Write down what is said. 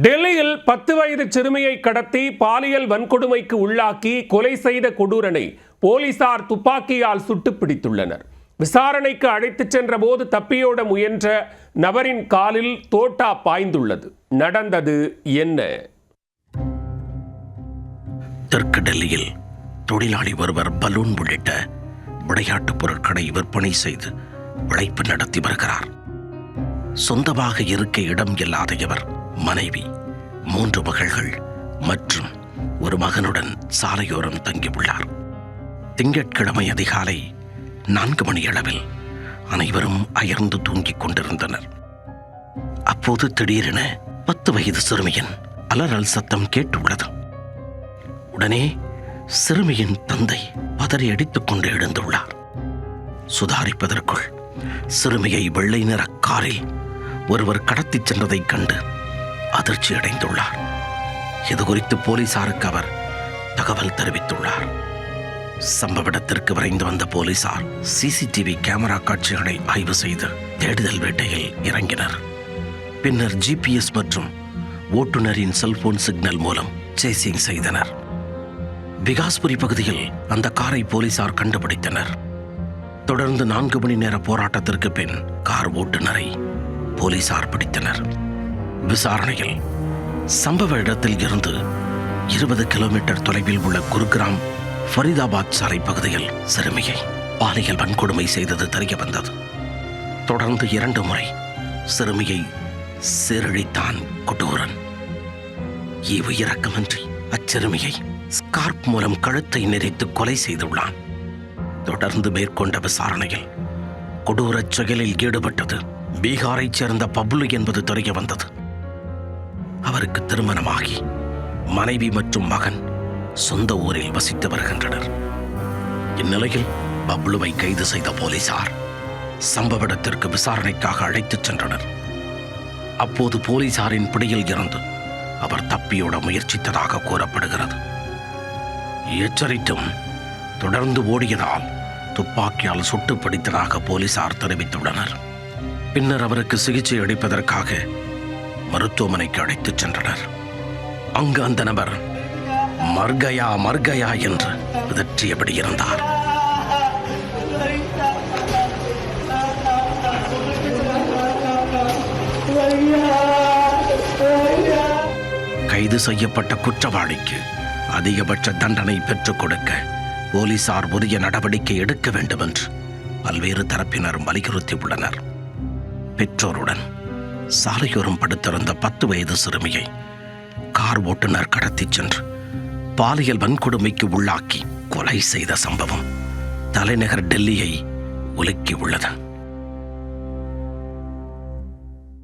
டெல்லியில் 10 வயது சிறுமியை கடத்தி பாலியல் வன்கொடுமைக்கு உள்ளாக்கி கொலை செய்த கொடூரனை போலீசார் துப்பாக்கியால் சுட்டு பிடித்துள்ளனர். விசாரணைக்கு அழைத்துச் சென்ற போது தப்பியோட முயன்ற நபரின் காலில் தோட்டா பாய்ந்துள்ளது. நடந்தது என்ன? தெற்கு டெல்லியில் தொழிலாளி ஒருவர் பலூன் உள்ளிட்ட விளையாட்டுப் பொருட்களை விற்பனை செய்து உழைப்பு நடத்தி வருகிறார். சொந்தமாக இருக்க இடம் இல்லாத இவர் மனைவி, 3 மகள்கள் மற்றும் ஒரு மகனுடன் சாலையோரம் தங்கியுள்ளார். திங்கட்கிழமை அதிகாலை 4 மணியளவில் அனைவரும் அயர்ந்து தூங்கிக் கொண்டிருந்தனர். அப்போது திடீரென 10 வயது சிறுமியின் அலறல் சத்தம் கேட்டுள்ளது. உடனே சிறுமியின் தந்தை பதறி அடித்துக் கொண்டு எழுந்துள்ளார். சுதாரிப்பதற்குள் சிறுமியை வெள்ளை நிற காரில் ஒருவர் கடத்திச் சென்றதைக் கண்டு அதிர்ச்சி அடைந்துள்ளார். இது குறித்து போலீசாருக்கு அவர் தகவல் தெரிவித்துள்ளார். சம்பவ இடத்திற்கு விரைந்து வந்த போலீசார் சிசிடிவி கேமரா காட்சிகளை ஆய்வு செய்து தேடுதல் வேட்டையில் இறங்கினர். பின்னர் GPS மற்றும் ஓட்டுநரின் செல்போன் சிக்னல் மூலம் சேசிங் செய்தனர். விகாஸ்புரி பகுதியில் அந்த காரை போலீசார் கண்டுபிடித்தனர். தொடர்ந்து 4 மணி நேர போராட்டத்திற்கு பின் கார் ஓட்டுநரை போலீசார் பிடித்தனர். விசாரணையில் சம்பவ இடத்தில் இருந்து 20 கிலோமீட்டர் தொலைவில் உள்ள குருகிராம் ஃபரிதாபாத் சாலை பகுதியில் சிறுமியை பாலியல் வன்கொடுமை செய்தது தெரிய வந்தது. தொடர்ந்து 2 முறை சிறுமியை சீரழித்தான் கொடூரன். ஈவு இரக்கமின்றி அச்சிறுமியை ஸ்கார்ப் மூலம் கழுத்தை நெரித்து கொலை செய்துள்ளான். தொடர்ந்து மேற்கொண்ட விசாரணையில் கொடூர செயலில் ஈடுபட்டது பீகாரைச் சேர்ந்த பப்ளு என்பது தெரிய வந்தது. அவருக்கு திருமணமாகி மனைவி மற்றும் மகன் சொந்த ஊரில் வசித்து வருகின்றனர். இந்நிலையில் பப்ளுவை கைது செய்த போலீசார் சம்பவ இடத்திற்கு விசாரணைக்காக அழைத்துச் சென்றனர். அப்போது போலீசாரின் பிடியில் இருந்து அவர் தப்பியோட முயற்சித்ததாக கூறப்படுகிறது. எச்சரித்தும் தொடர்ந்து ஓடியதால் துப்பாக்கியால் சுட்டு பிடித்ததாக போலீசார் தெரிவித்துள்ளனர். பின்னர் அவருக்கு சிகிச்சை அளிப்பதற்காக மருத்துவமனைக்கு அழைத்துச் சென்றனர். அங்கு அந்த நபர் மர்கயா மர்கயா என்று பிதற்றியபடி இருந்தார். கைது செய்யப்பட்ட குற்றவாளிக்கு அதிகபட்ச தண்டனை பெற்றுக் கொடுக்க போலீசார் உரிய நடவடிக்கை எடுக்க வேண்டும் என்று பல்வேறு தரப்பினரும் வலியுறுத்தியுள்ளனர். பெற்றோருடன் சாலையோரம் படுத்திருந்த 10 வயது சிறுமியை கார் ஓட்டுநர் கடத்திச் சென்று பாலியல் வன்கொடுமைக்கு உள்ளாக்கி கொலை செய்த சம்பவம் தலைநகர் டெல்லியை உலுக்கியுள்ளது.